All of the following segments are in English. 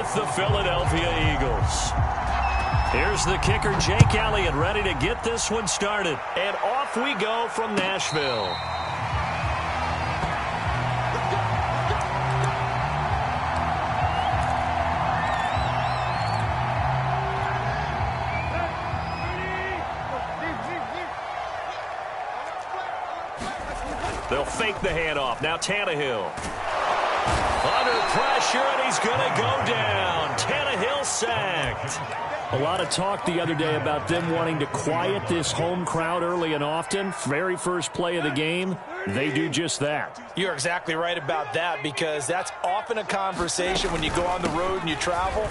with the Philadelphia Eagles. Here's the kicker, Jake Elliott, ready to get this one started. And off we go from Nashville. They'll fake the handoff. Now Tannehill. Under pressure, and he's going to go down. Tannehill sacked. A lot of talk the other day about them wanting to quiet this home crowd early and often. Very first play of the game, they do just that. You're exactly right about that, because that's often a conversation when you go on the road and you travel.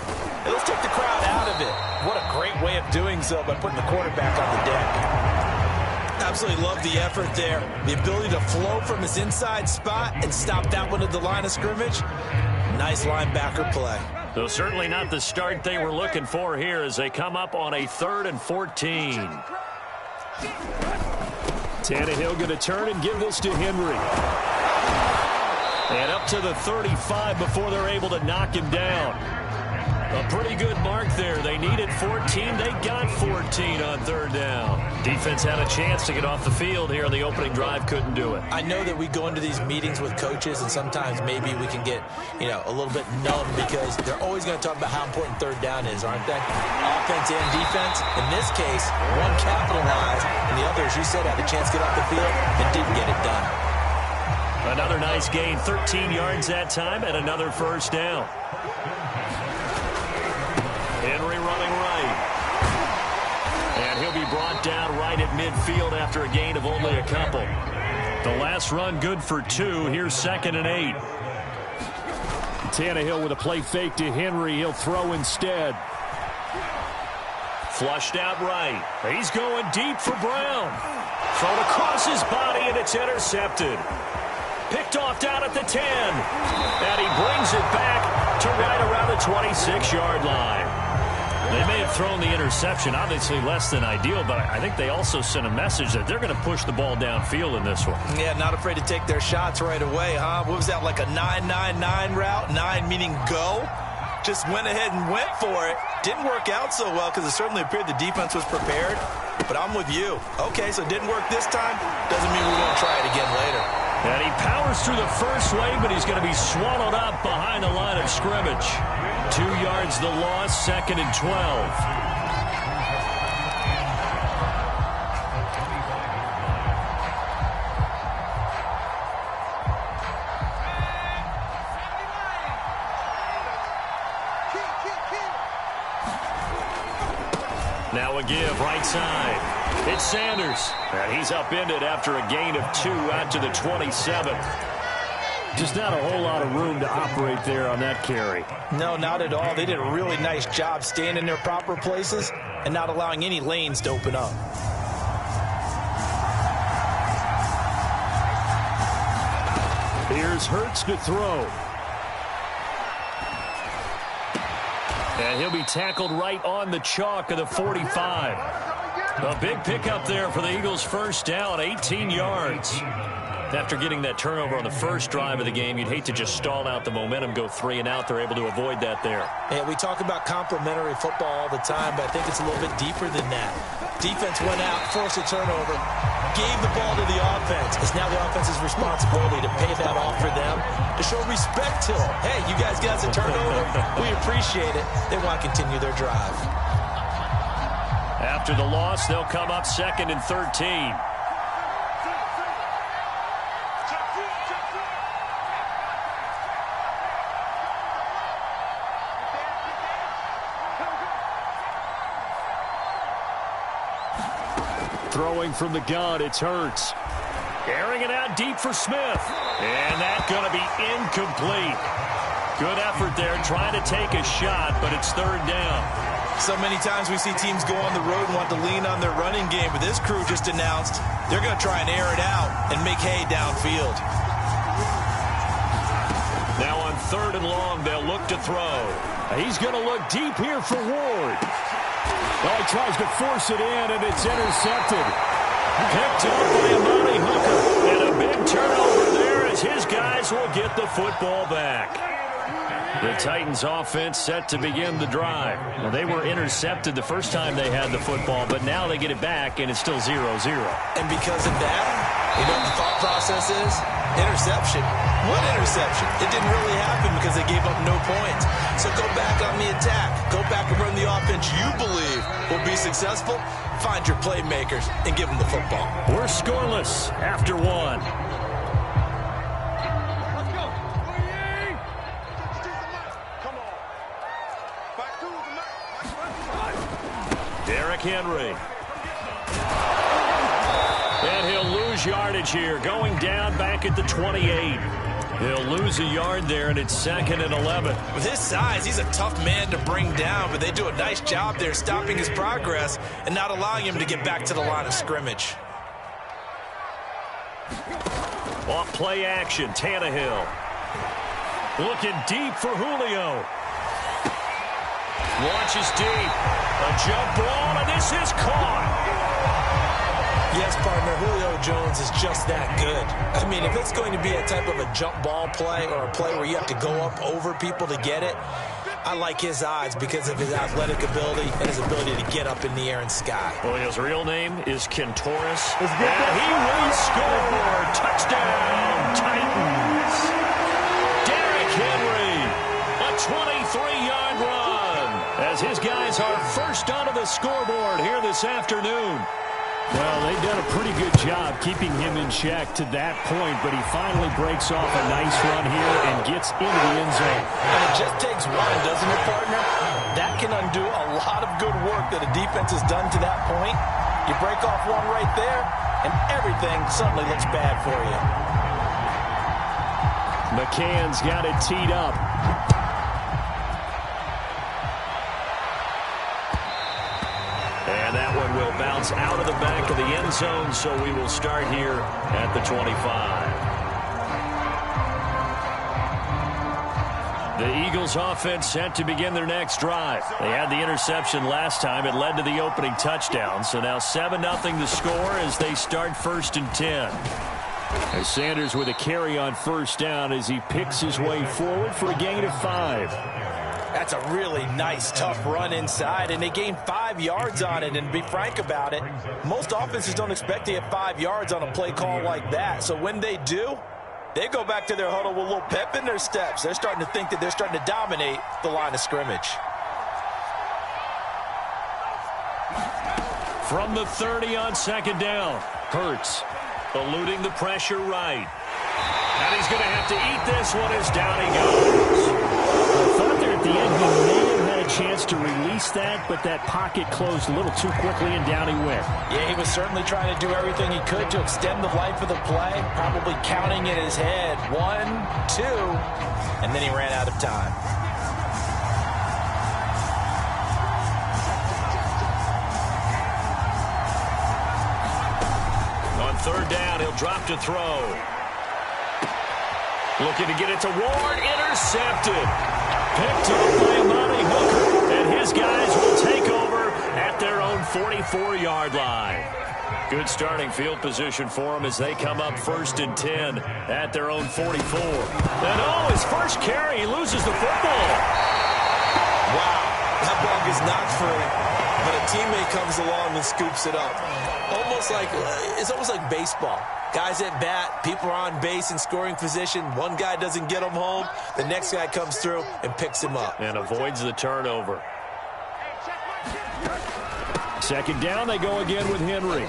Hey, let's take the crowd out of it. What a great way of doing so by putting the quarterback on the deck. Absolutely love the effort there. The ability to flow from his inside spot and stop that one at the line of scrimmage. Nice linebacker play. So certainly not the start they were looking for here as they come up on a 3rd and 14. Tannehill going to turn and give this to Henry. And up to the 35 before they're able to knock him down. A pretty good mark there. They needed 14. They got 14 on 3rd down. Defense had a chance to get off the field here on the opening drive. Couldn't do it. I know that we go into these meetings with coaches, and sometimes maybe we can get, a little bit numb because they're always going to talk about how important 3rd down is, aren't they? Offense and defense. In this case, one capitalized, and the other, as you said, had a chance to get off the field and didn't get it done. Another nice gain, 13 yards that time, and another 1st down. Henry running right. And he'll be brought down right at midfield after a gain of only a couple. The last run good for 2. Here's 2nd and 8. Tannehill with a play fake to Henry. He'll throw instead. Flushed out right. He's going deep for Brown. Thrown across his body, and it's intercepted. Picked off down at the 10. And he brings it back to right around the 26-yard line. They may have thrown the interception, obviously less than ideal, but I think they also sent a message that they're going to push the ball downfield in this one. Yeah, not afraid to take their shots right away, huh? What was that, like a 9-9-9 route? 9 meaning go? Just went ahead and went for it. Didn't work out so well because it certainly appeared the defense was prepared. But I'm with you. Okay, so it didn't work this time. Doesn't mean we won't try it again later. And he powers through the first wave, but he's going to be swallowed up behind the line of scrimmage. 2 yards the loss, 2nd and 12. Now a give, right side. It's Sanders. And he's upended after a gain of 2 out to the 27. Just not a whole lot of room to operate there on that carry. No, not at all. They did a really nice job staying in their proper places and not allowing any lanes to open up. Here's Hurts to throw. And he'll be tackled right on the chalk of the 45. A big pickup there for the Eagles' first down, 18 yards. After getting that turnover on the first drive of the game, you'd hate to just stall out the momentum, go 3 and out. They're able to avoid that there. Yeah, we talk about complementary football all the time, but I think it's a little bit deeper than that. Defense went out, forced a turnover, gave the ball to the offense. It's now the offense's responsibility to pay that off for them, to show respect to them. Hey, you guys got a turnover. We appreciate it. They want to continue their drive. After the loss, they'll come up 2nd and 13. Throwing from the gun, it's Hurts. Airing it out deep for Smith. And that's going to be incomplete. Good effort there, trying to take a shot, but it's 3rd down. So many times we see teams go on the road and want to lean on their running game, but this crew just announced they're going to try and air it out and make hay downfield. Now on 3rd and long, they'll look to throw. He's going to look deep here for Ward. Well, he tries to force it in, and it's intercepted. Picked up by Amani Hooker. And a big turnover there as his guys will get the football back. The Titans offense set to begin the drive. Well, they were intercepted the first time they had the football, but now they get it back, and it's still 0-0. And because of that, you know what the thought process is? Interception. What interception? It didn't really happen because they gave up no points. So go back on the attack. Go back and run the offense you believe will be successful. Find your playmakers and give them the football. We're scoreless after one. Derrick Henry. And he'll lose yardage here, going down back at the 28. He'll lose a yard there, and it's 2nd and 11. With his size, he's a tough man to bring down, but they do a nice job there stopping his progress and not allowing him to get back to the line of scrimmage. Off play action, Tannehill. Looking deep for Julio. Launches deep. A jump ball, and this is caught. Yes, partner, Julio Jones is just that good. I mean, if it's going to be a type of a jump ball play or a play where you have to go up over people to get it, I like his odds because of his athletic ability and his ability to get up in the air and sky. Julio's real name is Kentoris, and he will score. Touchdown, Titans. Derrick Henry, a 23-yard run, as his guys are first onto the scoreboard here this afternoon. Well, they've done a pretty good job keeping him in check to that point, but he finally breaks off a nice run here and gets into the end zone. And it just takes one, doesn't it, partner? That can undo a lot of good work that a defense has done to that point. You break off one right there, and everything suddenly looks bad for you. McCann's got it teed up. And that one will bounce out of the back of the end zone, so we will start here at the 25. The Eagles offense set to begin their next drive. They had the interception last time. It led to the opening touchdown. So now 7-0 the score as they start 1st and 10. As Sanders with a carry on first down as he picks his way forward for a gain of 5. That's a really nice, tough run inside, and they gained 5 yards on it. And to be frank about it, most offenses don't expect to get 5 yards on a play call like that. So when they do, they go back to their huddle with a little pep in their steps. They're starting to think that they're starting to dominate the line of scrimmage. From the 30 on 2nd down, Hurts eluding the pressure right. And he's going to have to eat this one as down he goes. I thought there at the end he may have had a chance to release that, but that pocket closed a little too quickly and down he went. Yeah, he was certainly trying to do everything he could to extend the life of the play, probably counting in his head 1, 2, and then he ran out of time. On 3rd down, he'll drop to throw. Looking to get it to Ward, intercepted. Picked up by Amani Hooker, and his guys will take over at their own 44-yard line. Good starting field position for them as they come up 1st and 10 at their own 44. And his first carry, he loses the football. Wow, that ball is not free, but a teammate comes along and scoops it up. It's almost like baseball. Guys at bat, people are on base in scoring position. One guy doesn't get him home. The next guy comes through and picks him up. And avoids the turnover. 2nd down, they go again with Henry.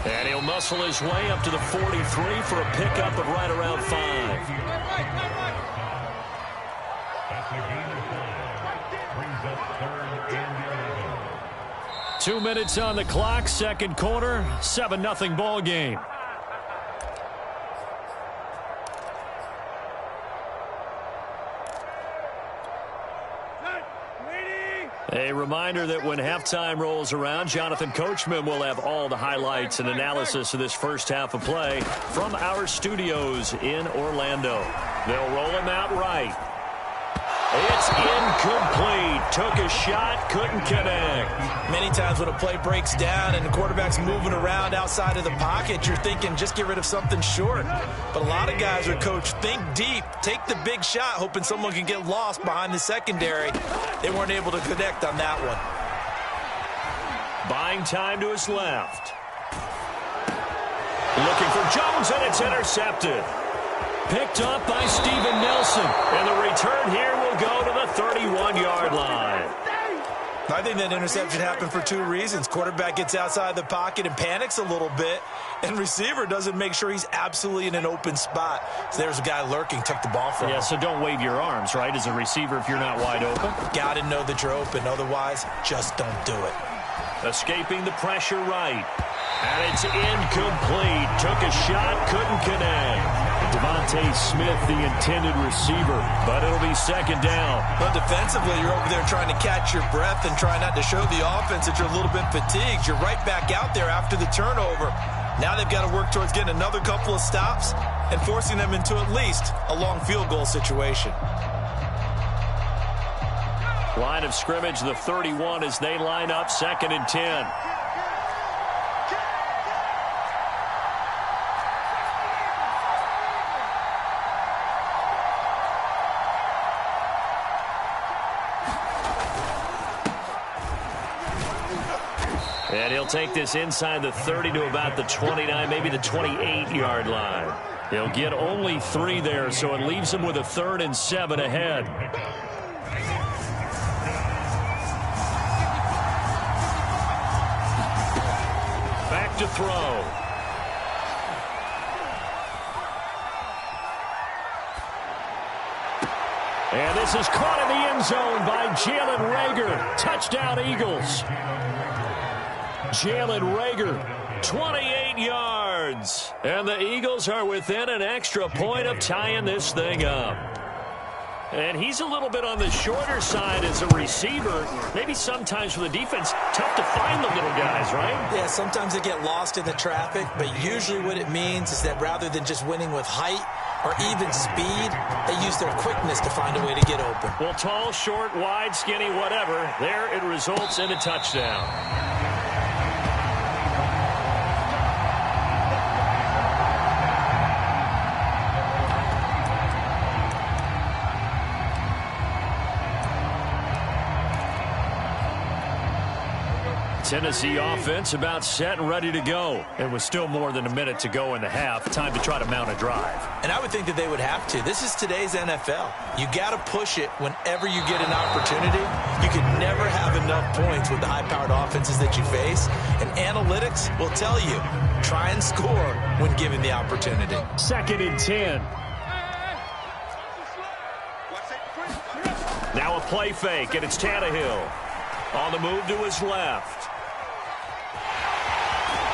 And he'll muscle his way up to the 43 for a pickup of right around 5. 2 minutes on the clock, 2nd quarter, 7-0 ball game. A reminder that when halftime rolls around, Jonathan Coachman will have all the highlights and analysis of this first half of play from our studios in Orlando. They'll roll him out right. It's incomplete. Took a a shot, couldn't connect. Many times when a play breaks down and the quarterback's moving around outside of the pocket, you're thinking just get rid of something short. But a lot of guys are coached, think deep, take the big shot, hoping someone can get lost behind the secondary. They weren't able to connect on that one. Buying time to his left. Looking for Jones, and it's intercepted. Picked up by Steven Nelson. And the return here will go to the 31-yard line. I think that interception happened for two reasons. Quarterback gets outside the pocket and panics a little bit, and receiver doesn't make sure he's absolutely in an open spot. So there's a guy lurking, took the ball from him. Yeah, so don't wave your arms, right, as a receiver if you're not wide open. Got to know that you're open. Otherwise, just don't do it. Escaping the pressure right. And it's incomplete. Took a shot, couldn't connect. Devontae Smith, the intended receiver, but it'll be second down. But defensively, you're over there trying to catch your breath and try not to show the offense that you're a little bit fatigued. You're right back out there after the turnover. Now they've got to work towards getting another couple of stops and forcing them into at least a long field goal situation. Line of scrimmage, the 31 as they line up, 2nd and 10. And he'll take this inside the 30 to about the 29, maybe the 28-yard line. He'll get only 3 there, so it leaves him with a 3rd and 7 ahead. Back to throw. And this is caught in the end zone by Jalen Reagor. Touchdown, Eagles. Jalen Reagor, 28 yards. And the Eagles are within an extra point of tying this thing up. And he's a little bit on the shorter side as a receiver. Maybe sometimes for the defense, tough to find the little guys, right? Yeah, sometimes they get lost in the traffic, but usually what it means is that rather than just winning with height or even speed, they use their quickness to find a way to get open. Well, tall, short, wide, skinny, whatever, there it results in a touchdown. Tennessee offense about set and ready to go. And with still more than a minute to go in the half, time to try to mount a drive. And I would think that they would have to. This is today's NFL. You got to push it whenever you get an opportunity. You can never have enough points with the high-powered offenses that you face. And analytics will tell you, try and score when given the opportunity. 2nd and 10. Now a play fake, and it's Tannehill. On the move to his left.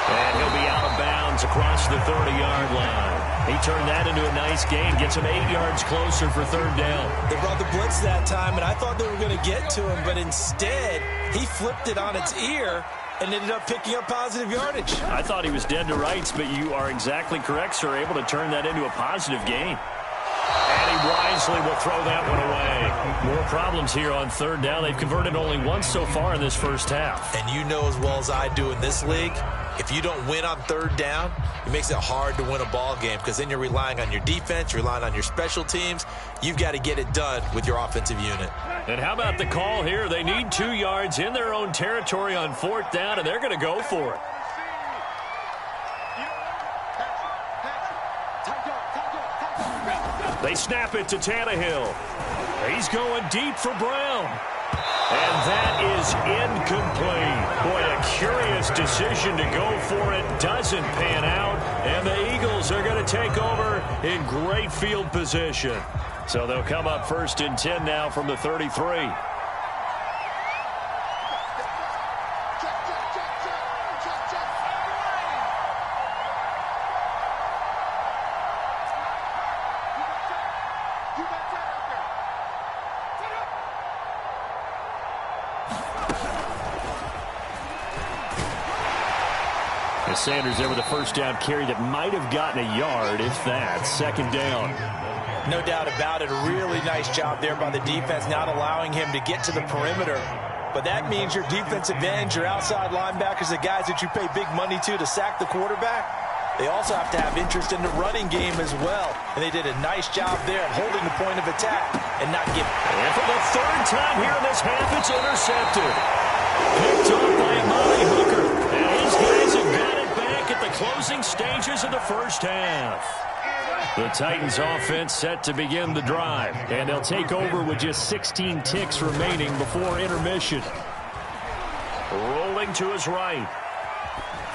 And he'll be out of bounds across the 30-yard line. He turned that into a nice gain, gets him 8 yards closer for 3rd down. They brought the blitz that time, and I thought they were going to get to him, but instead he flipped it on its ear and ended up picking up positive yardage. I thought he was dead to rights, but you are exactly correct, sir, able to turn that into a positive gain. And he wisely will throw that one away. More problems here on 3rd down. They've converted only once so far in this first half. And you know as well as I do in this league, if you don't win on 3rd down, it makes it hard to win a ball game because then you're relying on your defense, you're relying on your special teams. You've got to get it done with your offensive unit. And how about the call here? They need 2 yards in their own territory on 4th down, and they're going to go for it. They snap it to Tannehill. He's going deep for Brown. And that is incomplete. Boy, a curious decision to go for it. Doesn't pan out. And the Eagles are going to take over in great field position. So they'll come up 1st and 10 now from the 33. Sanders there with a 1st down carry that might have gotten a yard, if that. 2nd down. No doubt about it. A really nice job there by the defense, not allowing him to get to the perimeter. But that means your defensive ends, your outside linebackers, the guys that you pay big money to sack the quarterback, they also have to have interest in the running game as well. And they did a nice job there of holding the point of attack and not giving. And for the third time here in this half, it's intercepted. Picked off by Amari Hooker. And his guys have got it back at the closing stages of the first half. The Titans offense set to begin the drive. And they'll take over with just 16 ticks remaining before intermission. Rolling to his right.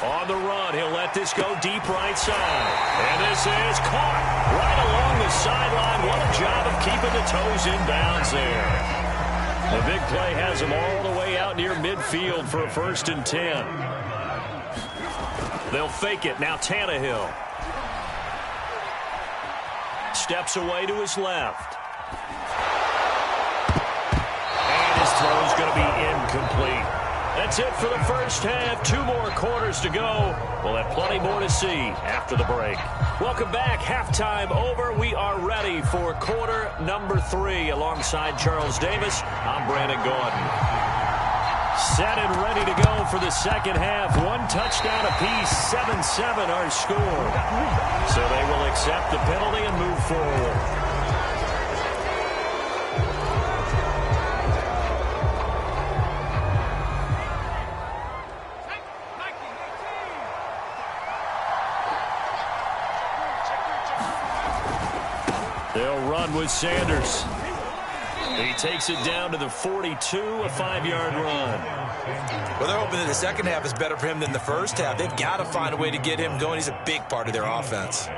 On the run, he'll let this go deep right side. And this is caught right along the sideline. What a job of keeping the toes in bounds there. The big play has him all the way out near midfield for a 1st and 10. They'll fake it. Now Tannehill. Steps away to his left. And his throw's going to be incomplete. That's it for the first half. 2 more quarters to go. We'll have plenty more to see after the break. Welcome back. Halftime over. We are ready for quarter number 3. Alongside Charles Davis, I'm Brandon Gordon. Set and ready to go for the second half. 1 touchdown apiece. 7-7 our score. So they will accept the penalty and move forward. They'll run with Sanders. He takes it down to the 42, a 5-yard run. Well, they're hoping that the second half is better for him than the first half. They've got to find a way to get him going. He's a big part of their offense.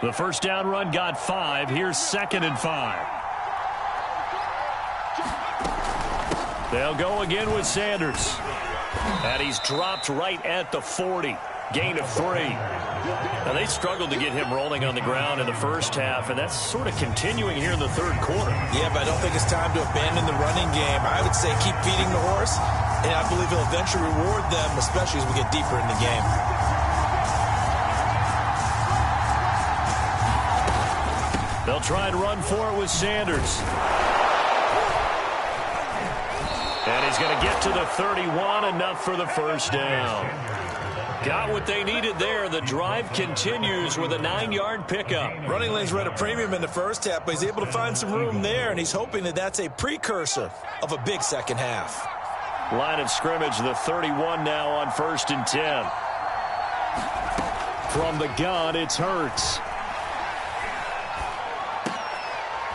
The first down run got 5. Here's 2nd and 5. They'll go again with Sanders. And he's dropped right at the 40. Gain of 3. Now, they struggled to get him rolling on the ground in the first half, and that's sort of continuing here in the third quarter. Yeah, but I don't think it's time to abandon the running game. I would say keep feeding the horse, and I believe he'll eventually reward them, especially as we get deeper in the game. They'll try and run for it with Sanders. And he's going to get to the 31, enough for the first down. Got what they needed there. The drive continues with a 9-yard pickup. Running lanes were at a premium in the first half, but he's able to find some room there, and he's hoping that that's a precursor of a big second half. Line of scrimmage, the 31 now on 1st and 10. From the gun, it's Hurts.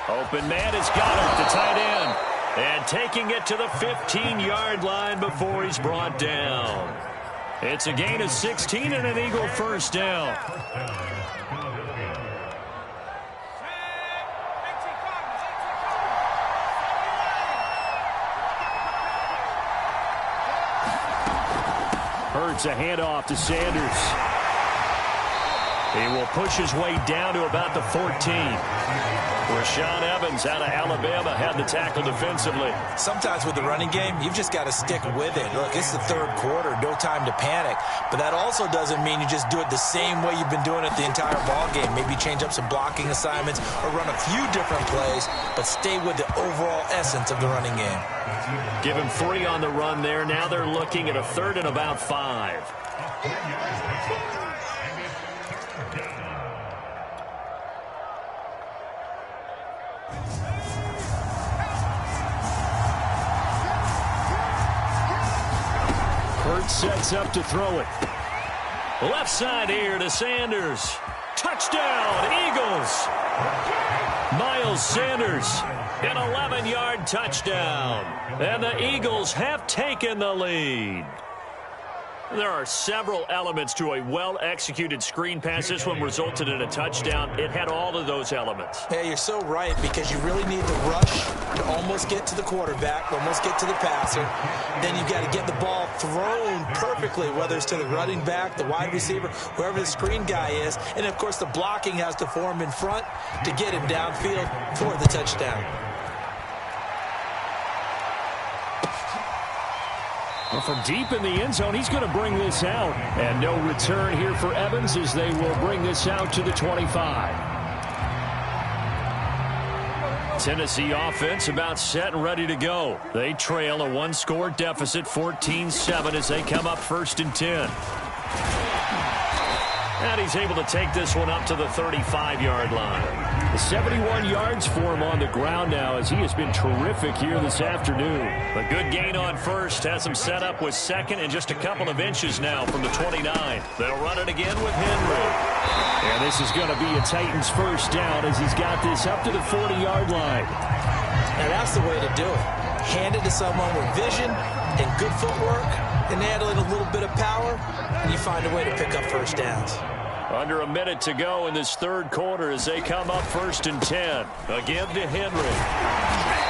Open man has got it, the tight end. And taking it to the 15-yard line before he's brought down. It's a gain of 16 and an Eagle first down. Hurts a handoff to Sanders. He will push his way down to about the 14. Rashaan Evans out of Alabama had the tackle defensively. Sometimes with the running game, you've just got to stick with it. Look, it's the third quarter, no time to panic. But that also doesn't mean you just do it the same way you've been doing it the entire ball game. Maybe change up some blocking assignments or run a few different plays, but stay with the overall essence of the running game. Give him 3 on the run there. Now they're looking at a 3rd and about 5. Sets up to throw it. Left side here to Sanders. Touchdown, Eagles. Miles Sanders, an 11-yard touchdown. And the Eagles have taken the lead. There are several elements to a well-executed screen pass. This one resulted in a touchdown. It had all of those elements. Yeah, you're so right, because you really need to rush to almost get to the quarterback, almost get to the passer. Then you've got to get the ball thrown perfectly, whether it's to the running back, the wide receiver, whoever the screen guy is. And, of course, the blocking has to form in front to get him downfield for the touchdown. Well, from deep in the end zone, he's going to bring this out. And no return here for Evans as they will bring this out to the 25. Tennessee offense about set and ready to go. They trail a one-score deficit, 14-7, as they come up 1st and 10. And he's able to take this one up to the 35-yard line. 71 yards for him on the ground now as he has been terrific here this afternoon. A good gain on first has him set up with second and just a couple of inches now from the 29. They'll run it again with Henry. And this is going to be a Titans first down as he's got this up to the 40-yard line. Now that's the way to do it. Hand it to someone with vision and good footwork and add a little bit of power, and you find a way to pick up first downs. Under a minute to go in this third quarter as they come up 1st and 10. Again to Henry.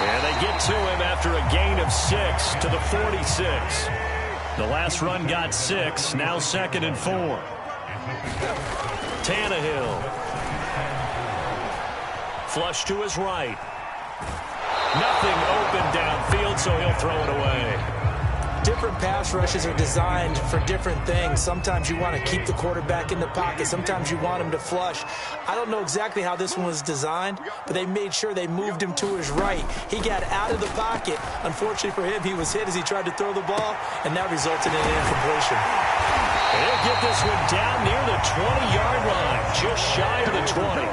And they get to him after a gain of 6 to the 46. The last run got 6, now 2nd and 4. Tannehill. Flush to his right. Nothing open downfield, so he'll throw it away. Different pass rushes are designed for different things. Sometimes you want to keep the quarterback in the pocket. Sometimes you want him to flush. I don't know exactly how this one was designed, but they made sure they moved him to his right. He got out of the pocket. Unfortunately for him, he was hit as he tried to throw the ball, and that resulted in an incompletion. They'll get this one down near the 20-yard line, just shy of the 20.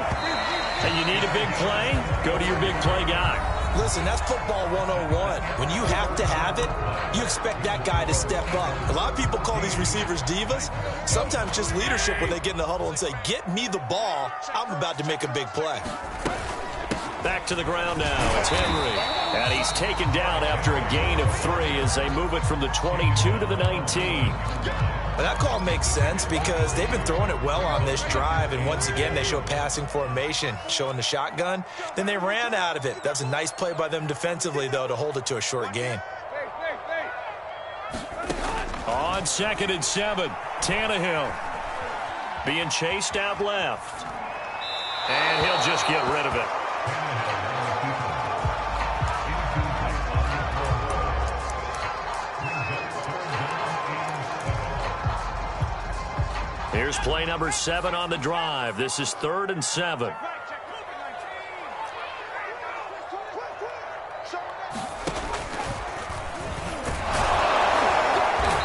And you need a big play? Go to your big play guy. Listen, that's football 101. When you have to have it, you expect that guy to step up. A lot of people call these receivers divas. Sometimes just leadership when they get in the huddle and say, get me the ball. I'm about to make a big play. Back to the ground now. It's Henry. And he's taken down after a gain of 3 as they move it from the 22 to the 19. Well, that call makes sense because they've been throwing it well on this drive, and once again they show passing formation, showing the shotgun. Then they ran out of it. That was a nice play by them defensively, though, to hold it to a short gain. On 2nd and 7, Tannehill being chased out left. And he'll just get rid of it. Here's play number 7 on the drive. This is 3rd and 7.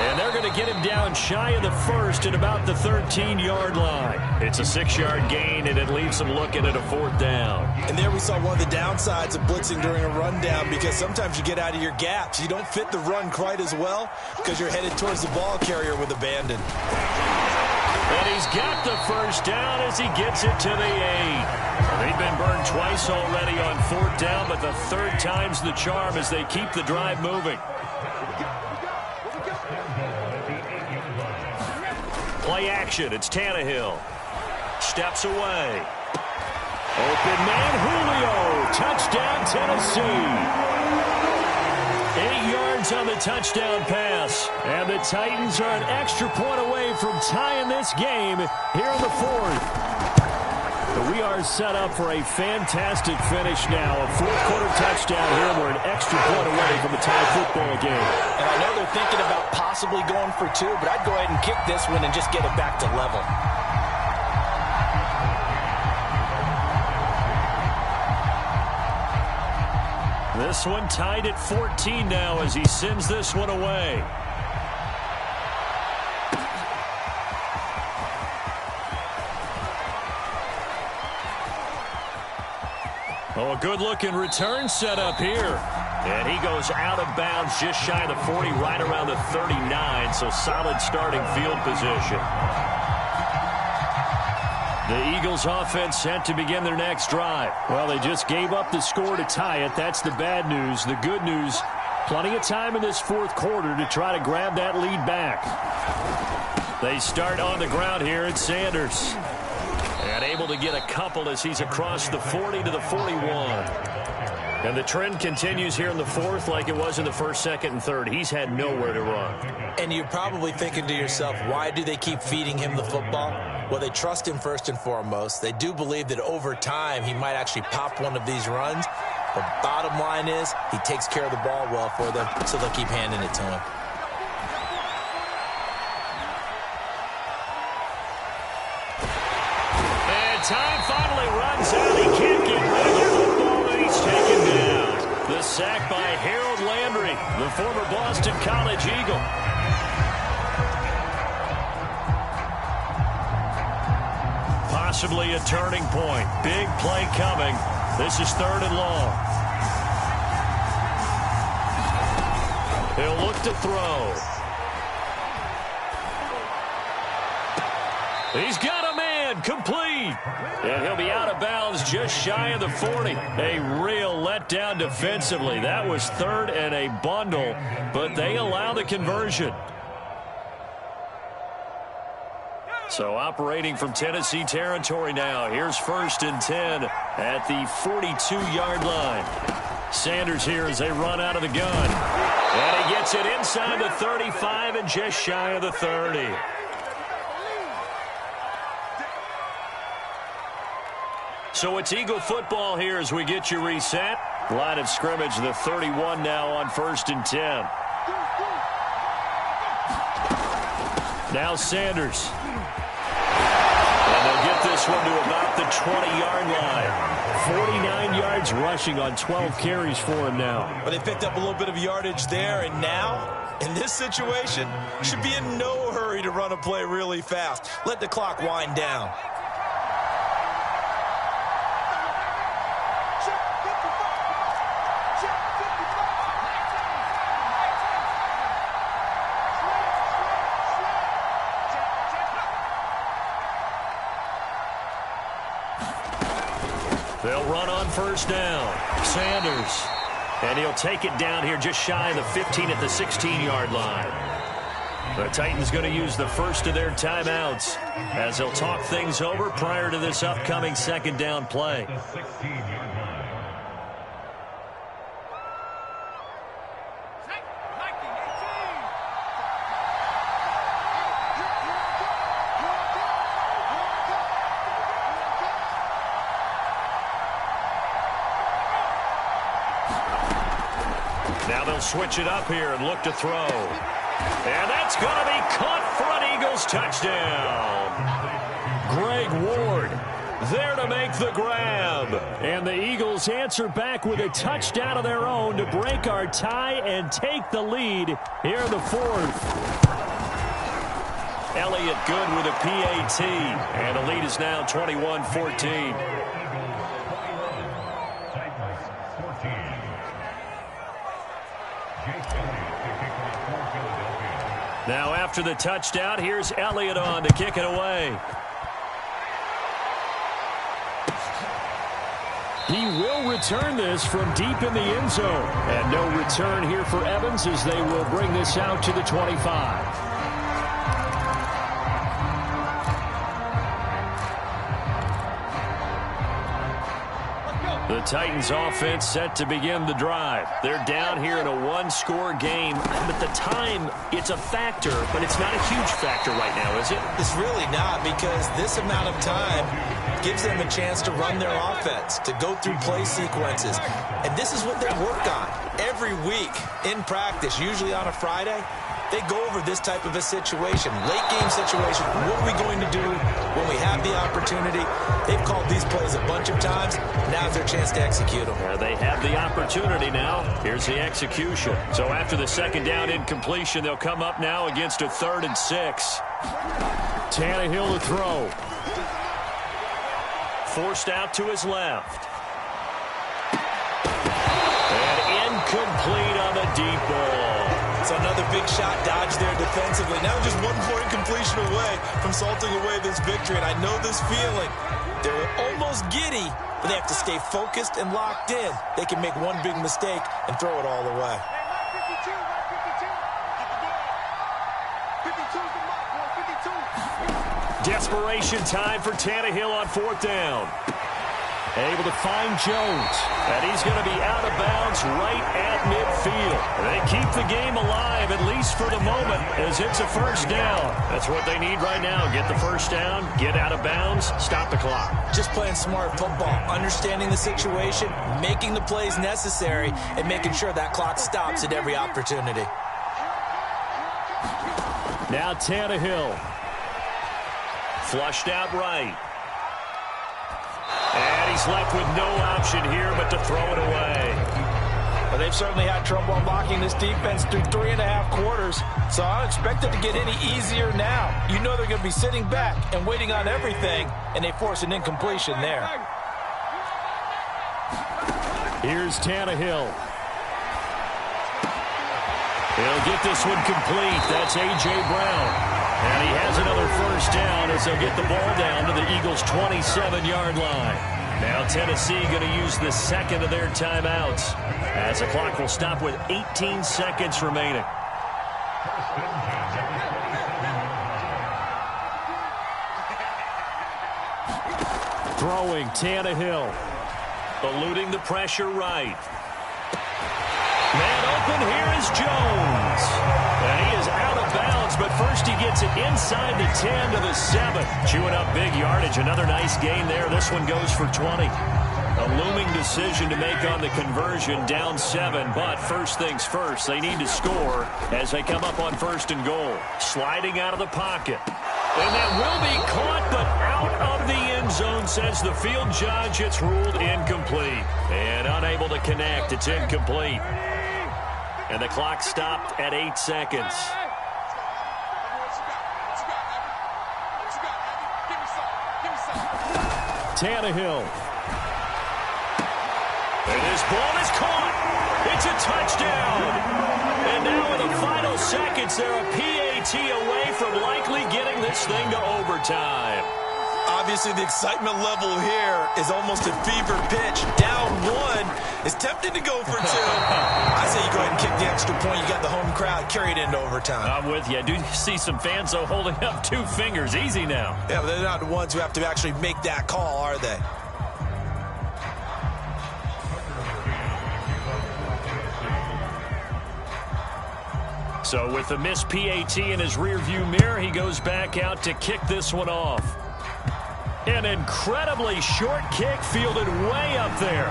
And they're going to get him down shy of the 1st at about the 13-yard line. It's a 6-yard gain, and it leaves them looking at a 4th down. And there we saw one of the downsides of blitzing during a rundown because sometimes you get out of your gaps. You don't fit the run quite as well because you're headed towards the ball carrier with abandon. And he's got the first down as he gets it to the 8. They've been burned twice already on 4th down, but the 3rd time's the charm as they keep the drive moving. Play action. It's Tannehill. Steps away. Open man, Julio. Touchdown, Tennessee. 8 yards on the touchdown pass. And the Titans are an extra point away from tying this game here in the 4th. But we are set up for a fantastic finish now. A 4th quarter touchdown here, and we're an extra point away from a tie football game. And I know they're thinking about possibly going for 2, but I'd go ahead and kick this one and just get it back to level. This one tied at 14 now as he sends this one away. Oh, a good-looking return set up here. And he goes out of bounds just shy of the 40, right around the 39, so solid starting field position. The Eagles offense set to begin their next drive. Well, they just gave up the score to tie it. That's the bad news. The good news, plenty of time in this 4th quarter to try to grab that lead back. They start on the ground here at Sanders. And able to get a couple as he's across the 40 to the 41. And the trend continues here in the 4th like it was in the 1st, 2nd, and 3rd. He's had nowhere to run. And you're probably thinking to yourself, why do they keep feeding him the football? Well, they trust him first and foremost. They do believe that over time he might actually pop one of these runs. But bottom line is he takes care of the ball well for them, so they'll keep handing it to him. the former Boston College Eagle. Possibly a turning point. Big play coming. This is 3rd and long. He'll look to throw. He's got a man, complete. And he'll be out of bounds just shy of the 40. A real letdown defensively. That was 3rd and a bundle, but they allow the conversion. So operating from Tennessee territory now. Here's 1st and 10 at the 42-yard line. Sanders here as they run out of the gun. And he gets it inside the 35 and just shy of the 30. So it's Eagle football here as we get you reset. Line of scrimmage, the 31 now on 1st and 10. Now Sanders. And they'll get this one to about the 20-yard line. 49 yards rushing on 12 carries for him now. Well, they picked up a little bit of yardage there, and now, in this situation, should be in no hurry to run a play really fast. Let the clock wind down. They'll run on 1st down. Sanders. And he'll take it down here just shy of the 15 at the 16-yard line. The Titans going to use the first of their timeouts as they'll talk things over prior to this upcoming 2nd down play. Now they'll switch it up here and look to throw. And that's going to be caught for an Eagles touchdown. Greg Ward there to make the grab. And the Eagles answer back with a touchdown of their own to break our tie and take the lead here in the 4th. Elliott good with a PAT. And the lead is now 21-14. Now after the touchdown, here's Elliott on to kick it away. He will return this from deep in the end zone. And no return here for Evans as they will bring this out to the 25. The Titans offense set to begin the drive. They're down here in a one-score game. But the time, it's a factor, but it's not a huge factor right now, is it? It's really not, because this amount of time gives them a chance to run their offense, to go through play sequences. And this is what they work on every week in practice, usually on a Friday. They go over this type of a situation, late game situation. What are we going to do when we have the opportunity? They've called these plays a bunch of times. Now's their chance to execute them. Yeah, they have the opportunity now. Here's the execution. So after the second down incompletion, they'll come up now against a 3rd and 6. Tannehill to throw. Forced out to his left. And incomplete on the deep ball. So another big shot dodged there defensively. Now just 1 point completion away from salting away this victory. And I know this feeling. They're almost giddy, but they have to stay focused and locked in. They can make one big mistake and throw it all away. Desperation time for Tannehill on 4th down. Able to find Jones. And he's going to be out of bounds right at midfield. They keep the game alive, at least for the moment, as it's a 1st down. That's what they need right now. Get the 1st down, get out of bounds, stop the clock. Just playing smart football, understanding the situation, making the plays necessary, and making sure that clock stops at every opportunity. Now Tannehill. Flushed out right. And he's left with no option here but to throw it away. Well, they've certainly had trouble unlocking this defense through 3.5 quarters, so I don't expect it to get any easier now. You know they're going to be sitting back and waiting on everything, and they force an incompletion there. Here's Tannehill. He'll get this one complete. That's A.J. Brown. And he has another first down as they'll get the ball down to the Eagles' 27-yard line. Now Tennessee going to use the second of their timeouts as the clock will stop with 18 seconds remaining. Throwing Tannehill. Eluding the pressure right. Man open, here is Jones. And he is out of bounds, but first he gets it inside the 10 to the 7. Chewing up big yardage. Another nice gain there. This one goes for 20. A looming decision to make on the conversion, down 7. But first things first, they need to score as they come up on 1st and goal. Sliding out of the pocket. And that will be caught, but out of the end zone, says the field judge. It's ruled incomplete. And unable to connect. It's incomplete. And the clock stopped at 8 seconds. Tannehill. And this ball is caught. It's a touchdown. And now in the final seconds, they're a PAT away from likely getting this thing to overtime. Obviously, the excitement level here is almost a fever pitch. Down 1 is tempted to go for 2. I say you go ahead and kick the extra point. You got the home crowd carried into overtime. I'm with you. I do see some fans, though, holding up 2 fingers. Easy now. Yeah, but they're not the ones who have to actually make that call, are they? So with the missed PAT in his rearview mirror, he goes back out to kick this one off. An incredibly short kick fielded way up there.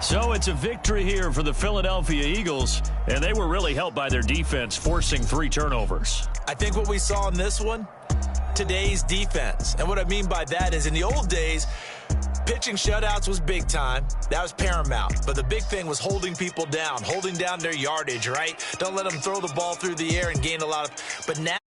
So it's a victory here for the Philadelphia Eagles, and they were really helped by their defense, forcing 3 turnovers. I think what we saw in this one, today's defense. And what I mean by that is in the old days, pitching shutouts was big time. That was paramount. But the big thing was holding people down, holding down their yardage, right? Don't let them throw the ball through the air and gain a lot of... But now